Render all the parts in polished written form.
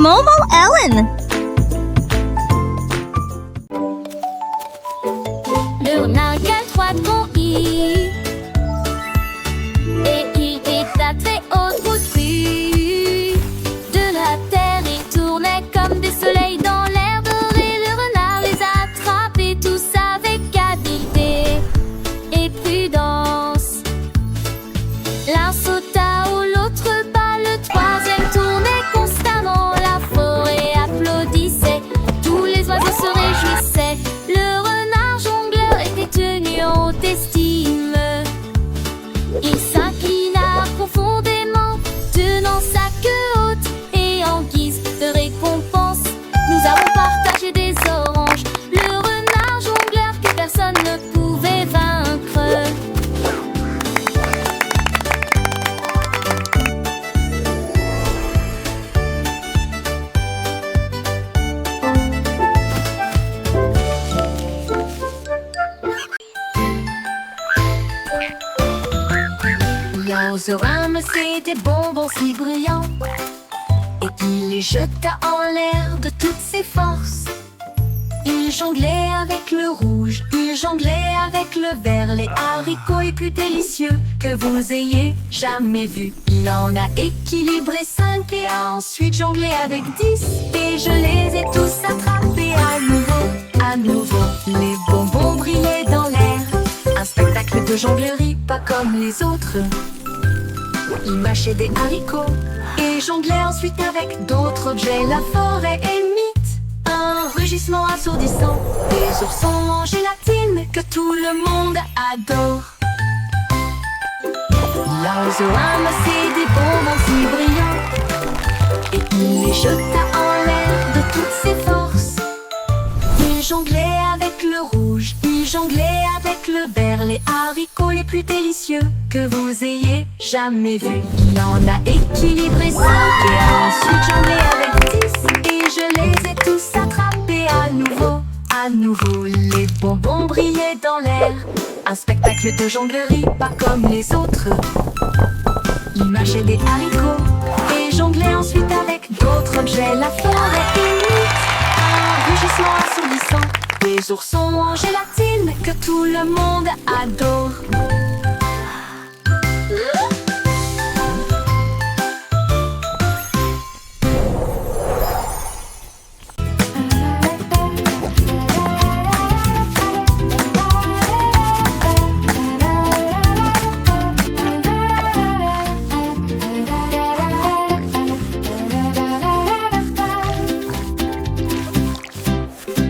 Momo Ellen. Le renard a 3 grands i et il est à très haute hauteur de la terre. Il tournait comme des soleils dans l'air doré. Le renard les a attrapés tous avec habileté et prudence. L'un sauta où l'autre bas, le troisième tournait constamment. La forêt applaudissait, tous les oiseaux se réjouissaient. Le renard jongleur était tenu en haute estime. Il s'inclina profondément, tenant sa queue haute, et en guise de récompense, nous avons partagé des oranges. Le renard jongleur que personne ne pouvait vaincre. L'oiseau ramassait des bonbons si brillants et il les jeta en l'air de toutes ses forces. Il jonglait avec le rouge, il jonglait avec le vert, les haricots les plus délicieux que vous ayez jamais vus. Il en a équilibré 5 et a ensuite jonglé avec 10, et je les ai tous attrapés à nouveau, à nouveau. Les bonbons brillaient dans l'air, un spectacle de jonglerie pas comme les autres. Il mâchait des haricots et jonglait ensuite avec d'autres objets. La forêt imite un rugissement assourdissant, des oursons en gélatine que tout le monde adore. L'oiseau ramassait des bonbons si brillants et il les jeta en l'air de toutes ses forces. Il jonglait avec le rouge, il jonglait avec le vert, les haricots les plus délicieux que vous ayez jamais vus. Il en a équilibré 5 et a ensuite jonglé avec 10, et je les ai tous attrapés à nouveau, à nouveau. Les bonbons brillaient dans l'air, un spectacle de jonglerie pas comme les autres. Il mâchait des haricots et jonglait ensuite avec d'autres objets. La forêt imite un rugissement assourdissant, des oursons en gélatine que tout le monde adore.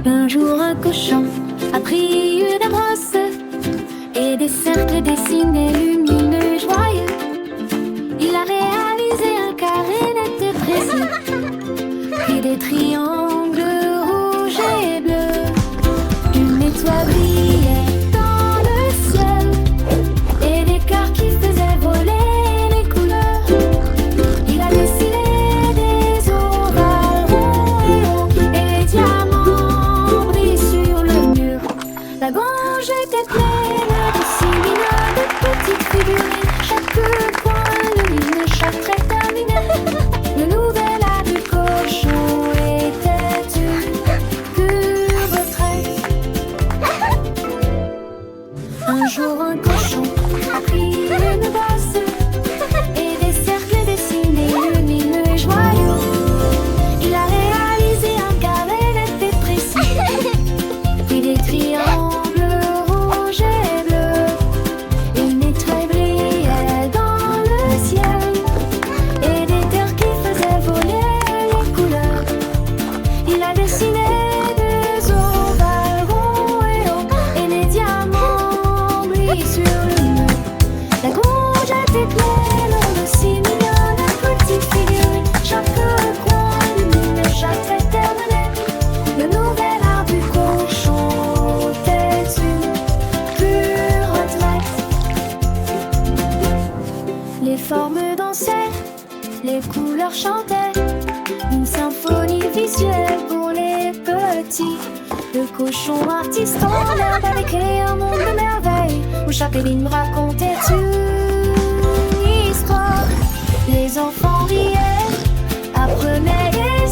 Un jour un cochon a pris une brosse et des cercles dessinés lumineux joyeux. Il a réalisé un carré net et précis, puis des triangles rouges et bleus. Une étoile brillait dans le ciel et des cœurs qui faisaient voler les couleurs. Il a dessiné des ovales ronds et hauts et des diamants. La grange était pleine de si mignonnes de petites figurines. Chaque coin lumineux, chaque trait terminé. Le nouvel art du cochon était une pure retraite. Un jour un cochon a pris une bosse et des cercles dessinés lumineux et joyeux. Il a réalisé un carré net et précis, puis des triangles. Les formes dansaient, les couleurs chantaient, une symphonie visuelle pour les petits. Le cochon artiste en herbe avait créé un monde de merveilles où chaque ligne racontait une histoire. Les enfants riaient, apprenaient et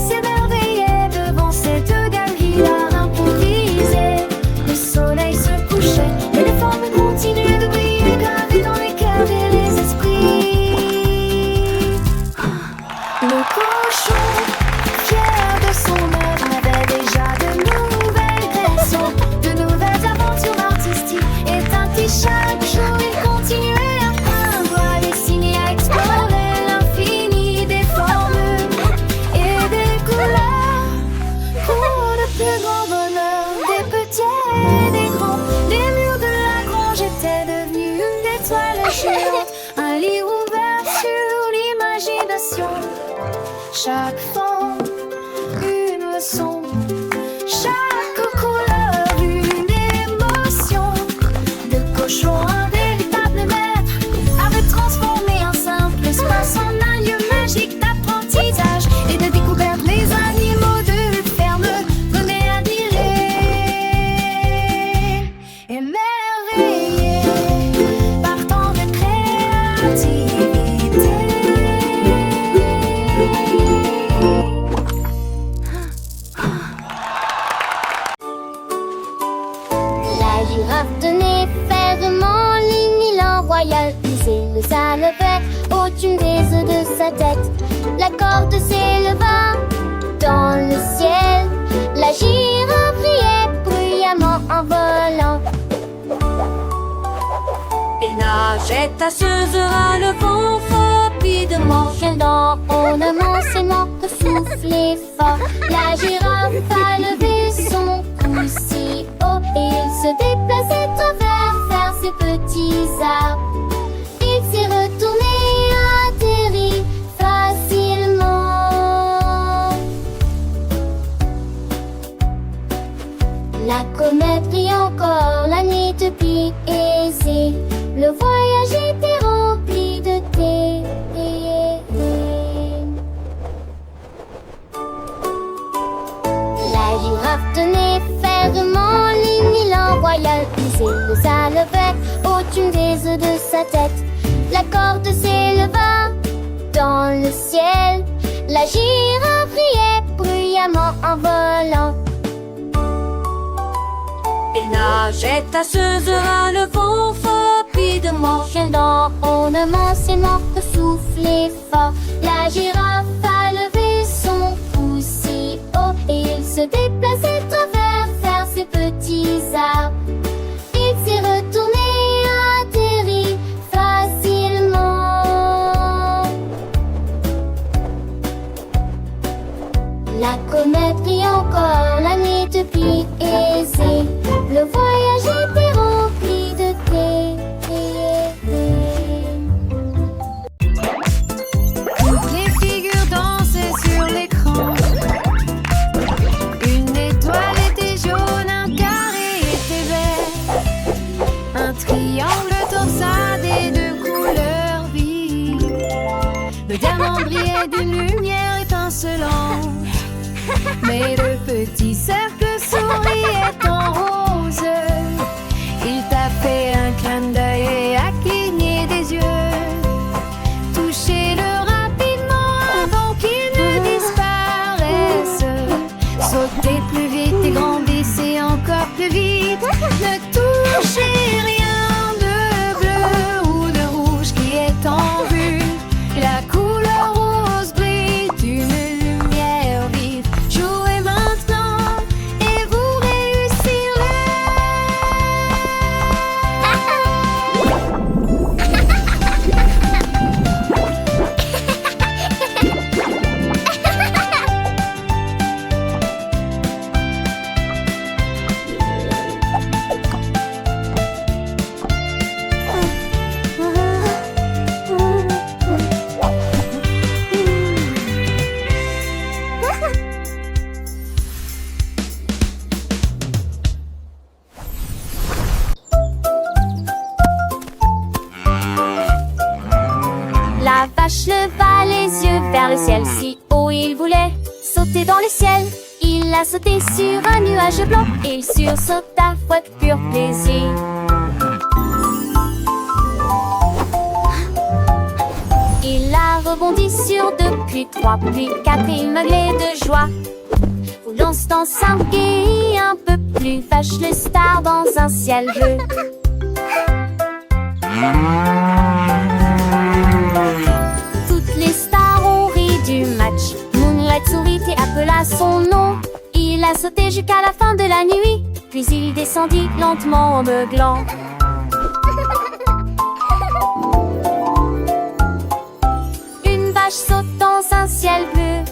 chaque fond, une leçon. Chaque couleur, une émotion. De cochon, un véritable maître avait transformé un simple espace en un lieu magique d'apprentissage et de découverte. Les animaux de ferme venaient admirer, émerveillés par tant de créativité. La girafe tenait fermement l'unilan royal. Puis le ça levait au-dessus des œufs de sa tête. La corde s'éleva dans le ciel. La girafe riait bruyamment en volant. Et nageait tasseuse à le vent rapidement. Chien dans ornement, ses manques soufflait fort. La girafe a levé son cou si haut et il se déplaçait vers ses petits arbres. Il s'est retourné, atterri facilement. La comète brille encore, la nuit depuis aisée. Le voyage était rempli de thé. La girafe tenait fermement l'unilan royal. Puis le ça levait au-dessus des œufs de sa tête. La corde s'éleva dans le ciel. La girafe riait bruyamment en volant. Et nageait tasseuse à le vent rapidement. Chien dans ornement, ses manques soufflait fort. La girafe a levé son cou si haut et il se déplaçait vers ses petits arbres. Il s'est retourné, atterri facilement. La comète brille encore, la nuit depuis aisée. Le voyage était rempli de thé. Toutes les figures dansaient sur l'écran. Une étoile était jaune, un carré était vert. Un triangle torsadé de couleurs vives. Le diamant brillait d'une lumière étincelante. Mais le petit cercle souriait en rose. Il tapait un clin d'œil et a cligné des yeux. Touchez-le rapidement avant qu'il ne disparaisse. Sautez plus vite et grandissez encore plus vite. Ne touchez rien de bleu ou de rouge qui est en vue. La couleur rose brille d'une lumière vive. Jouez maintenant et vous réussirez. La vache leva les yeux vers le ciel, si haut il voulait sauter dans le ciel. Il a sauté sur un nuage blanc et il sursauta avec pur plaisir. Il a rebondi sur 2, puis 3, puis 4, il meuglait de joie. Voulant se s'enguer un peu plus, vache le star dans un ciel bleu. Toutes les stars ont ri du match. Moonlight sourit et appela son nom. Il a sauté jusqu'à la fin de la nuit, puis il descendit lentement en beuglant. Une vache saute dans un ciel bleu.